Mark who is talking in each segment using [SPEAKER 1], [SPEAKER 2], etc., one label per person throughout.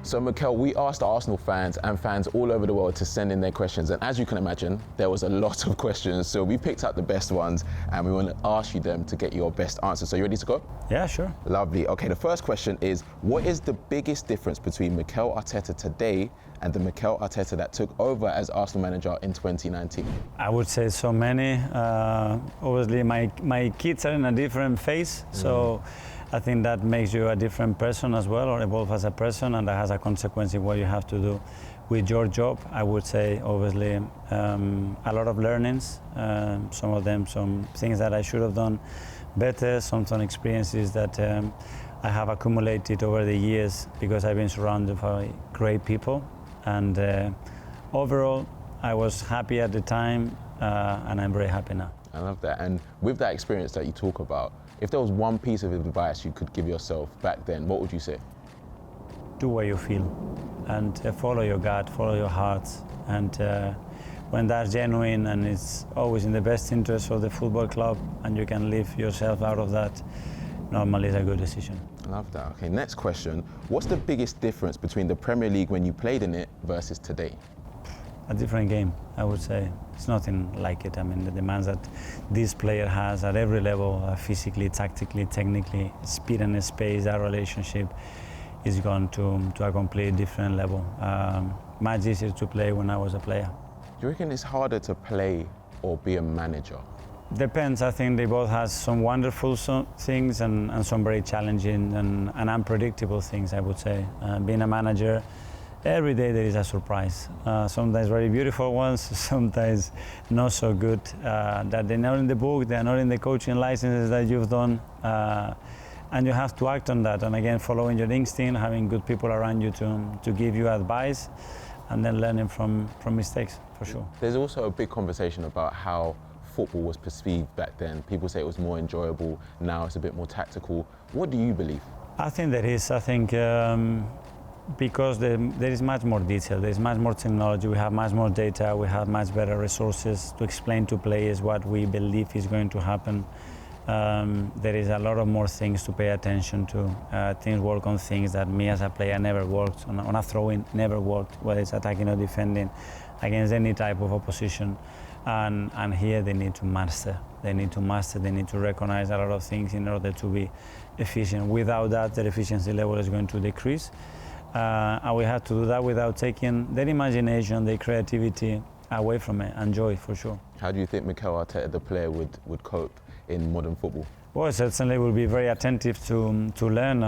[SPEAKER 1] So Mikel, we asked Arsenal fans and fans all over the world to send in their questions, and as you can imagine, there was a lot of questions, so we picked out the best ones and we want to ask you them to get your best answers. So you ready to go?
[SPEAKER 2] Yeah, sure.
[SPEAKER 1] Lovely. Okay, the first question is, what is the biggest difference between Mikel Arteta today and the Mikel Arteta that took over as Arsenal manager in 2019?
[SPEAKER 2] I would say so many. Obviously, my kids are in a different phase, so I think that makes you a different person as well, or evolve as a person, and that has a consequence in what you have to do with your job. I would say, obviously, a lot of learnings, some of them, some things that I should have done better, some experiences that I have accumulated over the years because I've been surrounded by great people. And overall, I was happy at the time, and I'm very happy now.
[SPEAKER 1] I love that. And with that experience that you talk about, if there was one piece of advice you could give yourself back then, what would you say?
[SPEAKER 2] Do what you feel and follow your gut, follow your heart. And when that's genuine and it's always in the best interest of the football club and you can live yourself out of that, normally it's a good decision.
[SPEAKER 1] I love that. Okay, next question. What's the biggest difference between the Premier League when you played in it versus today?
[SPEAKER 2] A different game, I would say. It's nothing like it. I mean, the demands that this player has at every level, physically, tactically, technically, speed and space, that relationship is gone to a completely different level. Much easier to play when I was a player.
[SPEAKER 1] Do you reckon it's harder to play or be a manager?
[SPEAKER 2] Depends. I think they both have some wonderful things and some very challenging and unpredictable things, I would say. Being a manager, every day there is a surprise. Sometimes very beautiful ones, sometimes not so good. That they're not in the book, they're not in the coaching licenses that you've done. And you have to act on that. And again, following your instinct, having good people around you to give you advice, and then learning from mistakes, for sure.
[SPEAKER 1] There's also a big conversation about how football was perceived back then. People say it was more enjoyable, now it's a bit more tactical. What do you believe?
[SPEAKER 2] I think there is. I think because there is much more detail, there is much more technology, we have much more data, we have much better resources to explain to players what we believe is going to happen. There is a lot of more things to pay attention to. Things work on things that me as a player never worked, on a throw-in never worked, whether it's attacking or defending, against any type of opposition. And here they need to master. They need to recognize a lot of things in order to be efficient. Without that, their efficiency level is going to decrease. And we have to do that without taking their imagination, their creativity away from it, and joy, for sure.
[SPEAKER 1] How do you think Mikel Arteta, the player, would cope in modern football?
[SPEAKER 2] Well, certainly will be very attentive to learn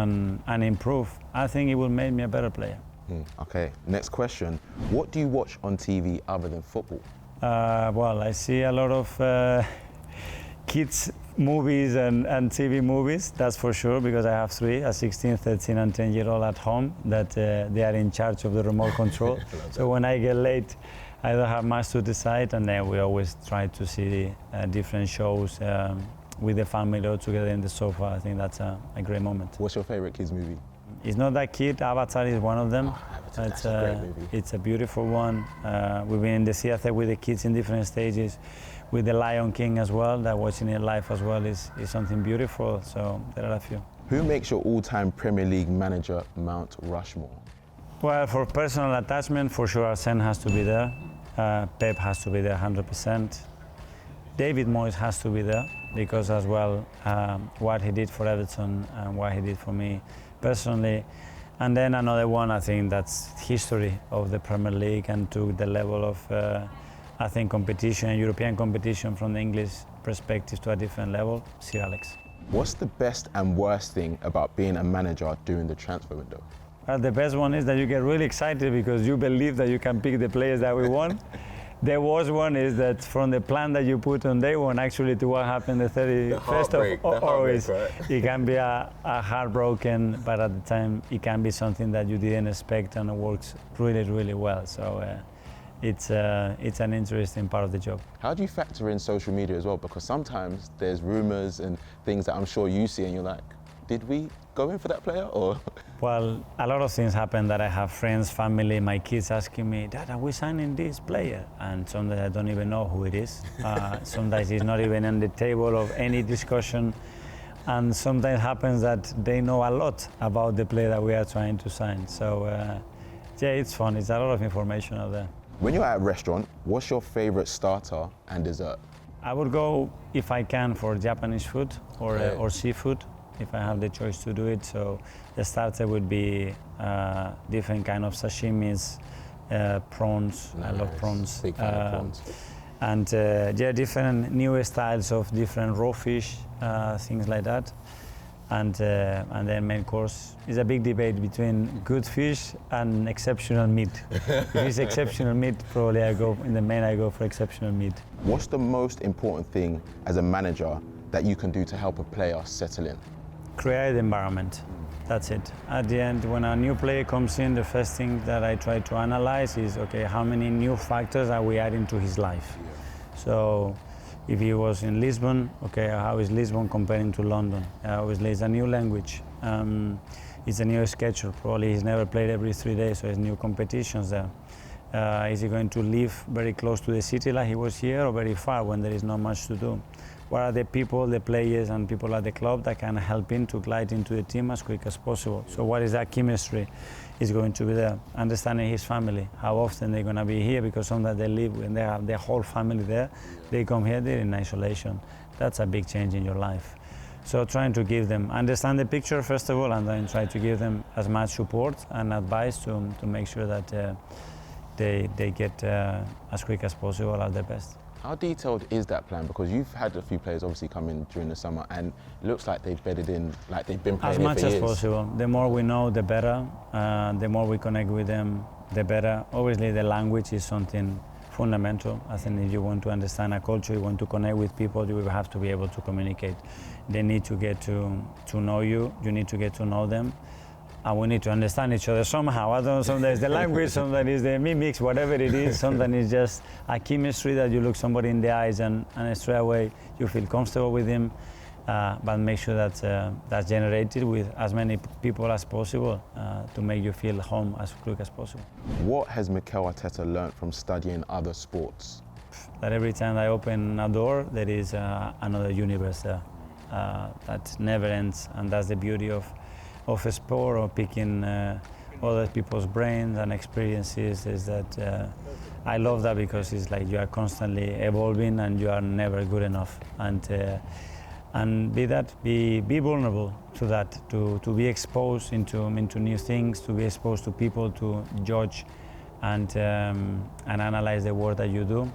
[SPEAKER 2] and improve. I think it will make me a better player.
[SPEAKER 1] Okay, next question. What do you watch on TV other than football?
[SPEAKER 2] Well, I see a lot of kids movies and TV movies, that's for sure, because I have three, a 16, 13 and 10-year-old at home that they are in charge of the remote control. So when I get late, I don't have much to decide, and then we always try to see different shows with the family or together in the sofa. I think that's a great moment.
[SPEAKER 1] What's your favorite kids movie?
[SPEAKER 2] It's not that kid, Avatar is one of them.
[SPEAKER 1] Avatar, that's a great movie.
[SPEAKER 2] It's a beautiful one. We've been in the theater with the kids in different stages, with the Lion King as well, that watching it live as well is something beautiful, so there are a few.
[SPEAKER 1] Who makes your all-time Premier League manager Mount Rushmore?
[SPEAKER 2] Well, for personal attachment, for sure Arsene has to be there. Pep has to be there 100%. David Moyes has to be there, because as well, what he did for Everton and what he did for me personally. And then another one, I think that's history of the Premier League and to the level of, I think, competition, European competition from the English perspective to a different level, Sir Alex.
[SPEAKER 1] What's the best and worst thing about being a manager during the transfer window?
[SPEAKER 2] The best one is that you get really excited because you believe that you can pick the players that we want. The worst one is that from the plan that you put on day one actually to what happened the 31st of August, right? It can be a heartbroken, but at the time it can be something that you didn't expect and it works really, really well. So it's an interesting part of the job.
[SPEAKER 1] How do you factor in social media as well? Because sometimes there's rumours and things that I'm sure you see and you're like, did we go in for that player or?
[SPEAKER 2] Well, a lot of things happen that I have friends, family, my kids asking me, Dad, are we signing this player? And sometimes I don't even know who it is. Sometimes it's not even on the table of any discussion. And sometimes it happens that they know a lot about the player that we are trying to sign. So Yeah, it's fun. It's a lot of information out there.
[SPEAKER 1] When you're at a restaurant, what's your favorite starter and dessert?
[SPEAKER 2] I would go, if I can, for Japanese food or seafood, if I have the choice to do it. So the starter would be different kind of sashimis, prawns.
[SPEAKER 1] Nice.
[SPEAKER 2] I love prawns.
[SPEAKER 1] Big fan of prawns.
[SPEAKER 2] And yeah, different new styles of different raw fish, things like that. And then main course is a big debate between good fish and exceptional meat. If it's exceptional meat, probably I go for exceptional meat.
[SPEAKER 1] What's the most important thing as a manager that you can do to help a player settle in?
[SPEAKER 2] Create environment. That's it. At the end, when a new player comes in, the first thing that I try to analyze is, okay, how many new factors are we adding to his life? So if he was in Lisbon, okay, how is Lisbon comparing to London? Obviously, it's a new language. It's a new schedule. Probably he's never played every 3 days, so there's new competitions there. Is he going to live very close to the city like he was here, or very far when there is not much to do? What are the people, the players and people at the club that can help him to glide into the team as quick as possible? So what is that chemistry is going to be there? Understanding his family, how often they're going to be here, because sometimes they live when they have their whole family there. They come here, they're in isolation. That's a big change in your life. So trying to give them, understand the picture first of all, and then try to give them as much support and advice to make sure that they get as quick as possible at their best.
[SPEAKER 1] How detailed is that plan? Because you've had a few players obviously come in during the summer and it looks like they've bedded in, like they've been playing
[SPEAKER 2] as much
[SPEAKER 1] for
[SPEAKER 2] as
[SPEAKER 1] years.
[SPEAKER 2] possible. The more we know, the better. The more we connect with them, the better. Obviously, the language is something fundamental. I think if you want to understand a culture, you want to connect with people, you will have to be able to communicate. They need to get to know you. You need to get to know them. And we need to understand each other somehow. I don't know, sometimes the language, sometimes it's the mimics, whatever it is. Sometimes it's just a chemistry that you look somebody in the eyes and straight away you feel comfortable with him. But make sure that that's generated with as many people as possible to make you feel home as quick as possible.
[SPEAKER 1] What has Mikel Arteta learned from studying other sports?
[SPEAKER 2] That every time I open a door, there is another universe there that never ends, and that's the beauty of a sport or picking other people's brains and experiences. Is that I love that, because it's like you are constantly evolving and you are never good enough. And be vulnerable to that, to be exposed into new things, to be exposed to people, to judge and analyze the work that you do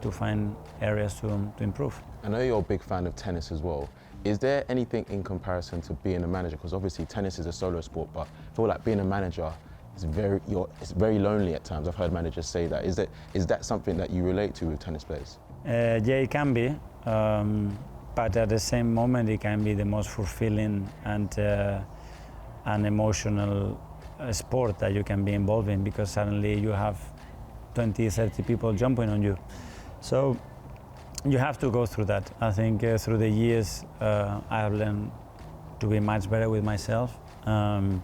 [SPEAKER 2] to find areas to improve.
[SPEAKER 1] I know you're a big fan of tennis as well. Is there anything in comparison to being a manager? Because obviously tennis is a solo sport, but I feel like being a manager is it's very lonely at times. I've heard managers say that. Is that something that you relate to with tennis players?
[SPEAKER 2] Yeah, it can be, but at the same moment it can be the most fulfilling and emotional sport that you can be involved in, because suddenly you have 20, 30 people jumping on you. So you have to go through that. I think through the years I have learned to be much better with myself and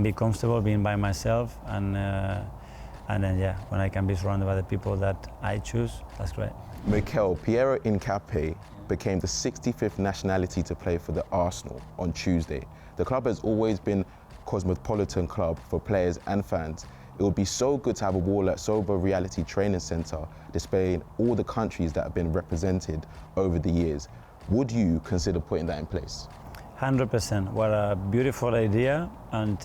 [SPEAKER 2] be comfortable being by myself, and then yeah, when I can be surrounded by the people that I choose, that's great.
[SPEAKER 1] Mikel, Piero Incapié became the 65th nationality to play for the Arsenal on Tuesday. The club has always been Cosmopolitan club for players and fans. It would be so good to have a wall at Sober Reality Training Centre displaying all the countries that have been represented over the years. Would you consider putting that in place?
[SPEAKER 2] 100%. What a beautiful idea, and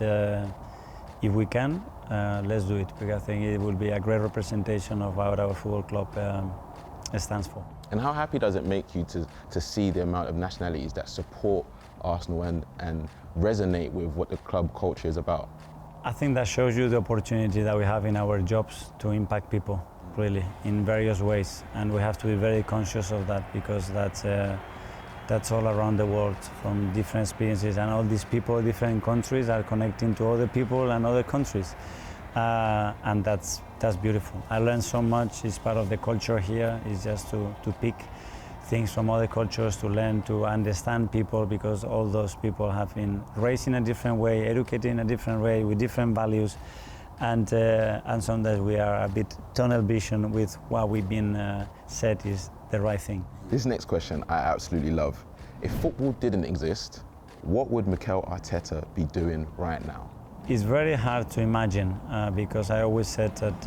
[SPEAKER 2] if we can, let's do it, because I think it will be a great representation of what our football club stands for.
[SPEAKER 1] And how happy does it make you to see the amount of nationalities that support Arsenal and resonate with what the club culture is about?
[SPEAKER 2] I think that shows you the opportunity that we have in our jobs to impact people, really, in various ways. And we have to be very conscious of that, because that's all around the world, from different experiences. And all these people, different countries, are connecting to other people and other countries. And that's beautiful. I learned so much. It's part of the culture here. It's just to pick things from other cultures, to learn to understand people, because all those people have been raised in a different way, educated in a different way, with different values, and sometimes we are a bit tunnel vision with what we've been said is the right thing.
[SPEAKER 1] This next question I absolutely love. If football didn't exist, what would Mikel Arteta be doing right now?
[SPEAKER 2] it's very hard to imagine because I always said that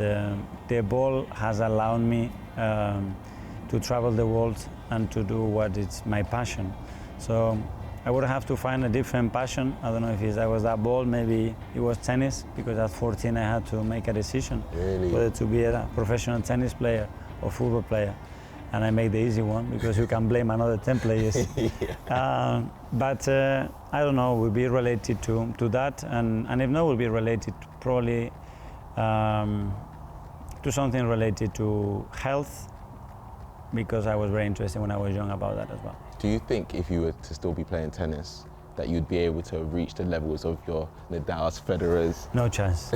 [SPEAKER 2] the ball has allowed me to travel the world and to do what is my passion. So I would have to find a different passion. I don't know if I was that ball, maybe it was tennis, because at 14 I had to make a decision whether to be a professional tennis player or football player. And I made the easy one because you can blame another 10 players. But I don't know, will be related to that, and if not, will be related probably to something related to health, because I was very interested when I was young about that as well.
[SPEAKER 1] Do you think if you were to still be playing tennis, that you'd be able to reach the levels of your Nadals, Federers?
[SPEAKER 2] No chance.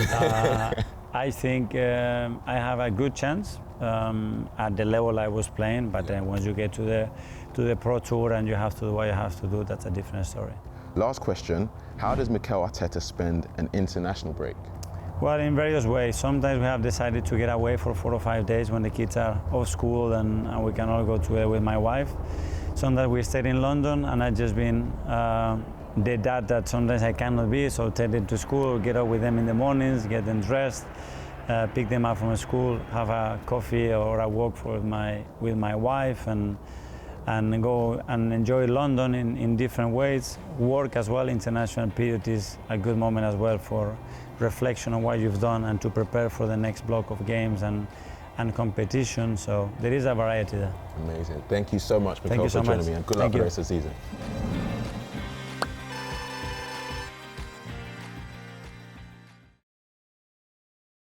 [SPEAKER 2] I think I have a good chance at the level I was playing, but then once you get to the Pro Tour and you have to do what you have to do, that's a different story.
[SPEAKER 1] Last question, how does Mikel Arteta spend an international break?
[SPEAKER 2] Well, in various ways. Sometimes we have decided to get away for 4 or 5 days when the kids are off school and we can all go together with my wife. Sometimes we stayed in London and I've just been the dad that sometimes I cannot be, so take them to school, get up with them in the mornings, get them dressed, pick them up from school, have a coffee or a walk with my wife, and go and enjoy London in different ways. Work as well, international period is a good moment as well for reflection on what you've done and to prepare for the next block of games and competition. So there is a variety there.
[SPEAKER 1] Amazing. Thank you so much, Mikel, for joining me, and good luck for the rest of the season.